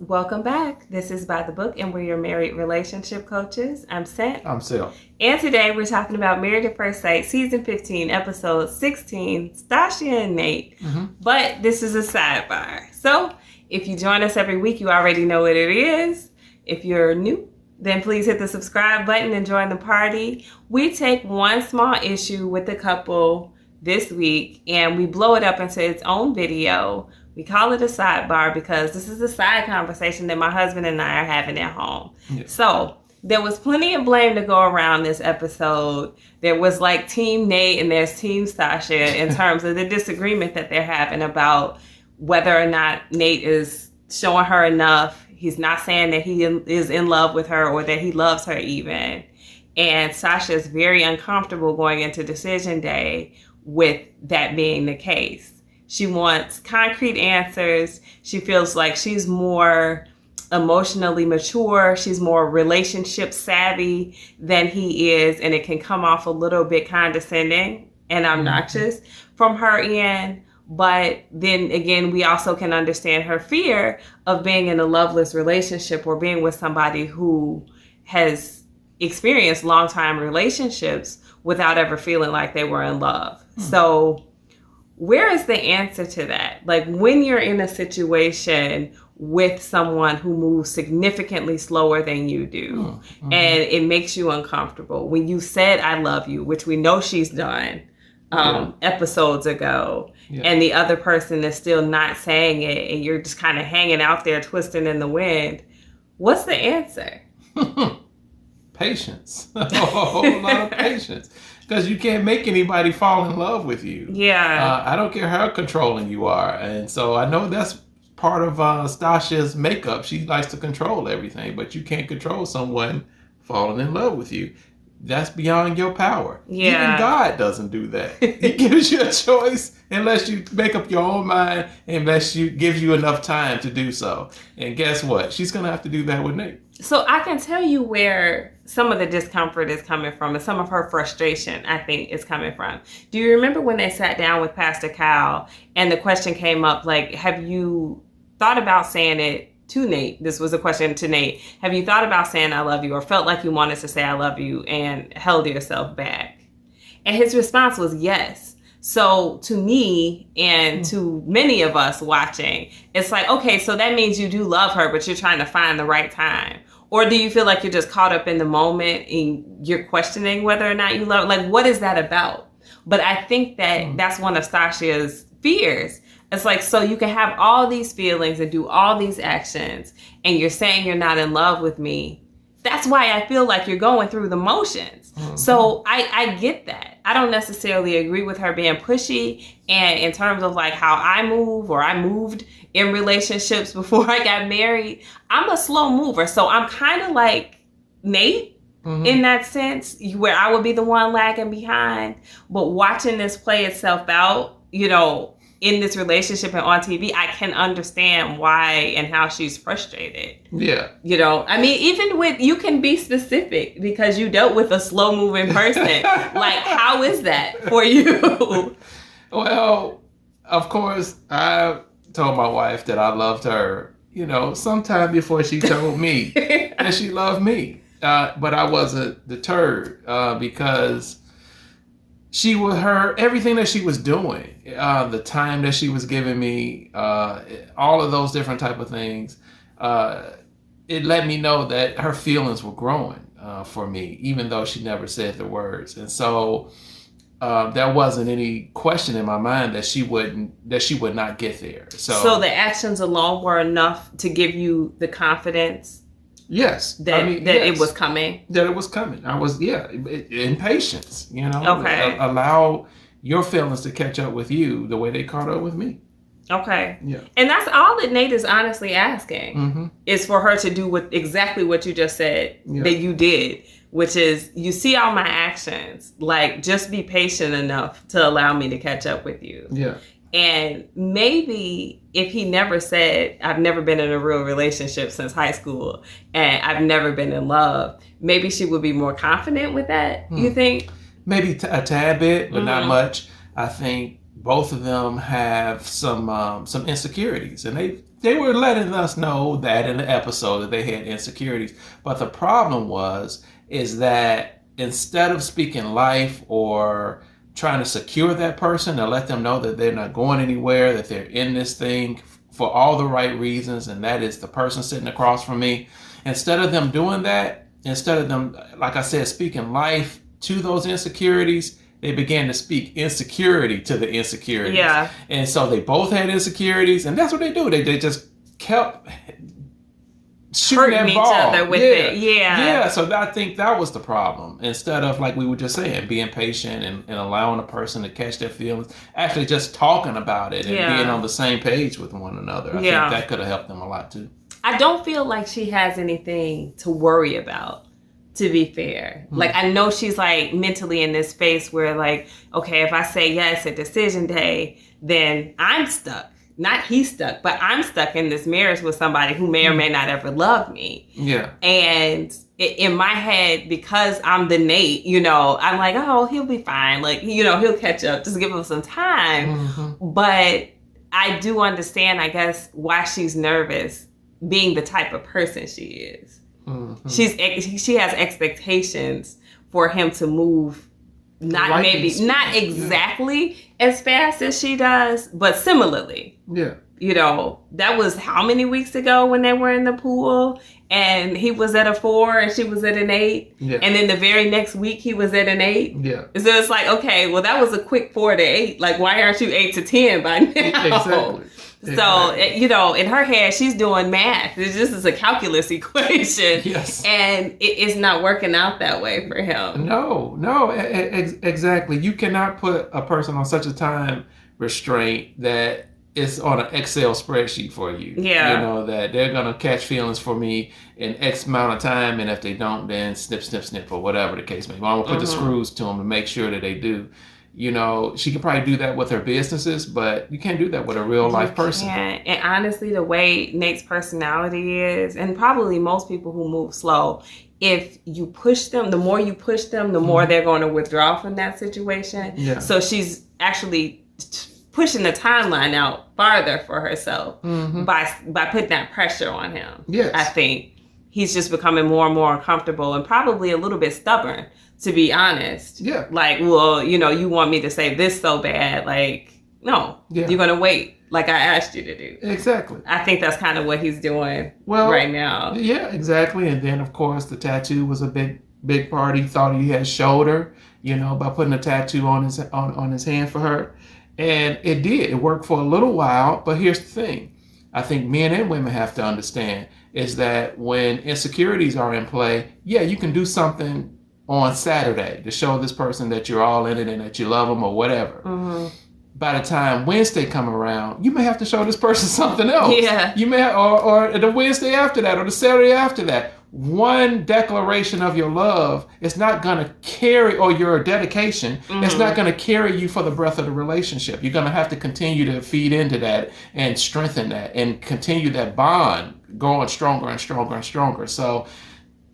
Welcome back. This is By the Book, and we're your married relationship coaches. I'm Sent. I'm Sil. And today we're talking about Married at First Sight, Season 15, Episode 16, Stacia and Nate. But this is a sidebar. So if you join us every week, you already know what it is. If you're new, then please hit the subscribe button and join the party. We take one small issue with the couple this week, and we blow it up into its own video. We call it a sidebar because this is a side conversation that my husband and I are having at home. Yeah. So there was plenty of blame to go around this episode. There was like Team Nate and there's Team Stacia in terms of the disagreement that they're having about whether or not Nate is showing her enough. He's not saying that he is in love with her or that he loves her even. And Stacia is very uncomfortable going into decision day with that being the case. She wants concrete answers. She feels like she's more emotionally mature. She's more relationship savvy than he is. And it can come off a little bit condescending and obnoxious from her end. But then again, we also can understand her fear of being in a loveless relationship or being with somebody who has experienced long-time relationships without ever feeling like they were in love. So where is the answer to that? Like when you're in a situation with someone who moves significantly slower than you do, and it makes you uncomfortable. When you said, I love you, which we know she's done episodes ago, and the other person is still not saying it, and you're just kind of hanging out there twisting in the wind. What's the answer? Patience. A whole lot of patience. Because you can't make anybody fall in love with you. Yeah. I don't care how controlling you are. And so I know that's part of Stasia's makeup. She likes to control everything, but you can't control someone falling in love with you. That's beyond your power. Yeah. Even God doesn't do that. He gives you a choice unless you make up your own mind, unless you gives you enough time to do so. And guess what? She's going to have to do that with Nate. So I can tell you where some of the discomfort is coming from and some of her frustration, I think, is coming from. Do you remember when they sat down with Pastor Kyle and the question came up, like, have you thought about saying it to Nate? This was a question to Nate. Have you thought about saying I love you or felt like you wanted to say I love you and held yourself back? And his response was yes. So to me and to many of us watching, it's like, okay, so that means you do love her, but you're trying to find the right time. Or do you feel like you're just caught up in the moment and you're questioning whether or not you love? Like, what is that about? But I think that that's one of Stasia's fears. It's like, so you can have all these feelings and do all these actions and you're saying you're not in love with me. That's why I feel like you're going through the motions. So I get that. I don't necessarily agree with her being pushy. And in terms of like how I move or I moved in relationships before I got married, I'm a slow mover. So I'm kind of like Nate in that sense, where I would be the one lagging behind. But watching this play itself out, you know, in this relationship and on TV, I can understand why and how she's frustrated. Yeah. You know, I mean, even with, you can be specific because you dealt with a slow moving person. Like, how is that for you? Well, of course, I told my wife that I loved her, you know, sometime before she told me that she loved me. But I wasn't deterred because everything that she was doing, the time that she was giving me, all of those different type of things, it let me know that her feelings were growing for me, even though she never said the words. And so there wasn't any question in my mind that she would not get there. So the actions alone were enough to give you the confidence. Yes. It was coming. That it was coming. I was, in patience, you know. Okay. Allow your feelings to catch up with you the way they caught up with me. Okay. Yeah. And that's all that Nate is honestly asking is for her to do exactly what you just said that you did, which is you see all my actions, like just be patient enough to allow me to catch up with you. Yeah. And maybe if he never said, I've never been in a real relationship since high school and I've never been in love, maybe she would be more confident with that, you think? Maybe a tad bit, but not much. I think both of them have some insecurities, and they were letting us know that in the episode that they had insecurities. But the problem is that instead of speaking life or trying to secure that person and let them know that they're not going anywhere, that they're in this thing for all the right reasons, and that is the person sitting across from me, instead of them doing that, instead of them, like I said, speaking life to those insecurities, they began to speak insecurity to the insecurities. Yeah. And so they both had insecurities, and that's what they do. They just kept shooting hurting that each ball. other with it. Yeah. So I think that was the problem. Instead of, like we were just saying, being patient and allowing a person to catch their feelings, actually just talking about it and being on the same page with one another. I think that could have helped them a lot too. I don't feel like she has anything to worry about, to be fair. Like, I know she's like mentally in this space where like, okay, if I say yes at decision day, then I'm stuck. Not he's stuck, but I'm stuck in this marriage with somebody who may or may not ever love me. Yeah. And in my head, because I'm the Nate, you know, I'm like, oh, he'll be fine. Like, you know, he'll catch up. Just give him some time. But I do understand, I guess, why she's nervous, being the type of person she is. She has expectations for him to move, not exactly as fast as she does, but similarly. Yeah. You know, that was how many weeks ago when they were in the pool and he was at a 4 and she was at an 8. Yeah. And then the very next week he was at an 8. Yeah. So it's like, okay, well, that was a quick 4 to 8. Like, why aren't you 8 to 10 by now? Exactly. So, you know, in her head, she's doing math. This is a calculus equation. Yes. And it's not working out that way for him. No, exactly. You cannot put a person on such a time restraint that it's on an Excel spreadsheet for you. Yeah. You know, that they're going to catch feelings for me in X amount of time. And if they don't, then snip, snip, snip, or whatever the case may be. I'm going to put the screws to them to make sure that they do. You know, she can probably do that with her businesses, but you can't do that with a real life person. And honestly, the way Nate's personality is, and probably most people who move slow, if you push them, the more you push them, the more they're going to withdraw from that situation. Yeah. So she's actually pushing the timeline out farther for herself by putting that pressure on him. Yes. I think he's just becoming more and more uncomfortable and probably a little bit stubborn, to be honest. Yeah. Like, well, you know, you want me to say this so bad. Like, no, you're going to wait like I asked you to do. Exactly. I think that's kind of what he's doing right now. Yeah, exactly. And then, of course, the tattoo was a big part. He thought he had shoulder, you know, by putting a tattoo on his hand for her. And it did. It worked for a little while. But here's the thing. I think men and women have to understand is that when insecurities are in play, you can do something on Saturday to show this person that you're all in it and that you love them or whatever. By the time Wednesday come around, you may have to show this person something else. Yeah. You may or the Wednesday after that or the Saturday after that. One declaration of your love is not going to carry, or your dedication, it's not going to carry you for the breadth of the relationship. You're going to have to continue to feed into that and strengthen that and continue that bond growing stronger and stronger and stronger. So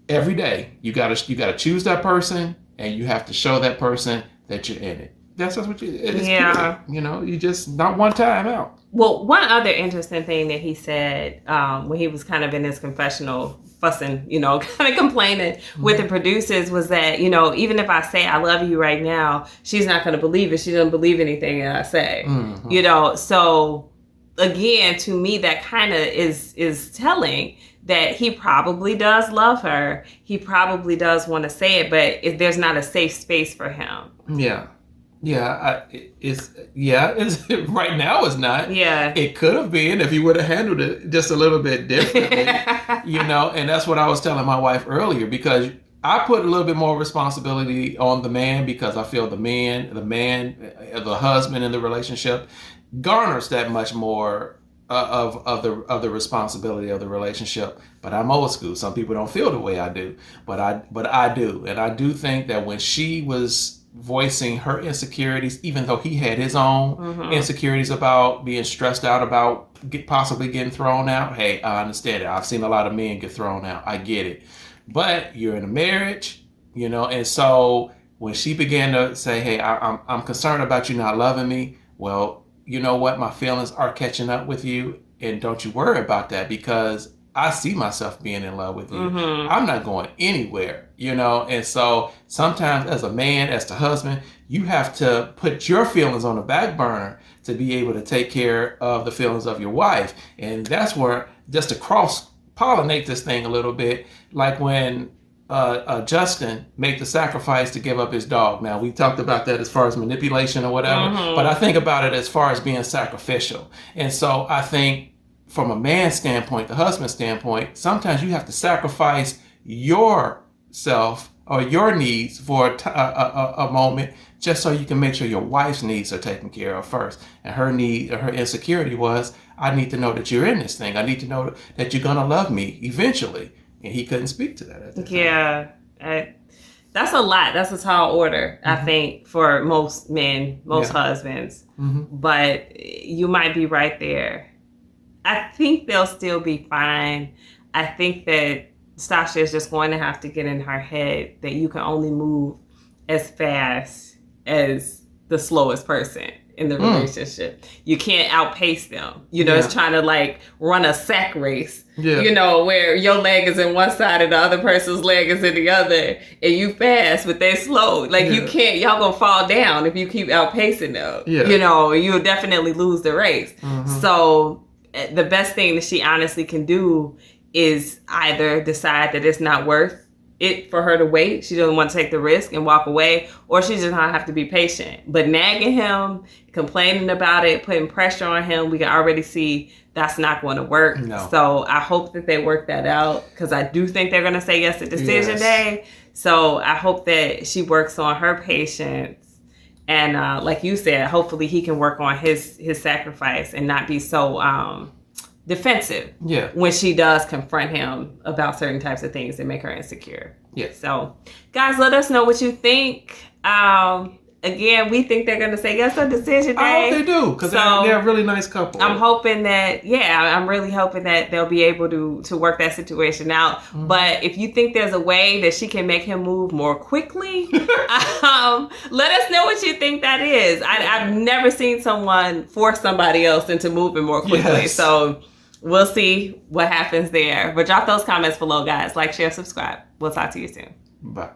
every day you got to choose that person and you have to show that person that you're in it. That's just what it is. Period. You know, you just not one time out. Well, one other interesting thing that he said when he was kind of in his confessional, fussing, you know, kind of complaining with the producers was that, you know, even if I say I love you right now, she's not going to believe it. She doesn't believe anything that I say, you know. So again, to me, that kind of is telling that he probably does love her. He probably does want to say it, but there's not a safe space for him. Yeah. Yeah, it's right now it's not. Yeah. It could have been if he would have handled it just a little bit differently, you know, and that's what I was telling my wife earlier, because I put a little bit more responsibility on the man, because I feel the husband in the relationship garners that much more of the responsibility of the relationship. But I'm old school. Some people don't feel the way I do, but I do. And I do think that when she was voicing her insecurities, even though he had his own insecurities about being stressed out about possibly getting thrown out. Hey, I understand it. I've seen a lot of men get thrown out. I get it. But you're in a marriage, you know, and so when she began to say, hey, I'm concerned about you not loving me. Well, you know what? My feelings are catching up with you. and don't you worry about that, because I see myself being in love with you. I'm not going anywhere, you know? And so sometimes as a man, as the husband, you have to put your feelings on the back burner to be able to take care of the feelings of your wife. And that's where, just to cross-pollinate this thing a little bit, like when Justin made the sacrifice to give up his dog. Now, we talked about that as far as manipulation or whatever, but I think about it as far as being sacrificial. And so I think from a man's standpoint, the husband's standpoint, sometimes you have to sacrifice yourself or your needs for a moment, just so you can make sure your wife's needs are taken care of first. And her need, or her insecurity was, I need to know that you're in this thing. I need to know that you're going to love me eventually. And he couldn't speak to that at the time. Yeah. That's a lot. That's a tall order, I think, for most men, most husbands. But you might be right there. I think they'll still be fine. I think that Stacia is just going to have to get in her head that you can only move as fast as the slowest person in the relationship. You can't outpace them. You know, it's trying to like run a sack race, you know, where your leg is in one side and the other person's leg is in the other, and you fast, but they slow. Like you can't, y'all gonna fall down if you keep outpacing them. You know, you'll definitely lose the race. So the best thing that she honestly can do is either decide that it's not worth it for her to wait. She doesn't want to take the risk and walk away, or she's just gonna have to be patient. But nagging him, complaining about it, putting pressure on him, we can already see that's not going to work. No. So I hope that they work that out, because I do think they're going to say yes to decision day. So I hope that she works on her patience. And like you said, hopefully he can work on his sacrifice and not be so defensive when she does confront him about certain types of things that make her insecure. So guys, let us know what you think. Again, we think they're going to say yes on decision day. I hope they do, because they're a really nice couple. I'm hoping that, I'm really hoping that they'll be able to work that situation out. But if you think there's a way that she can make him move more quickly, let us know what you think that is. I've never seen someone force somebody else into moving more quickly. So we'll see what happens there. But drop those comments below, guys. Like, share, subscribe. We'll talk to you soon. Bye.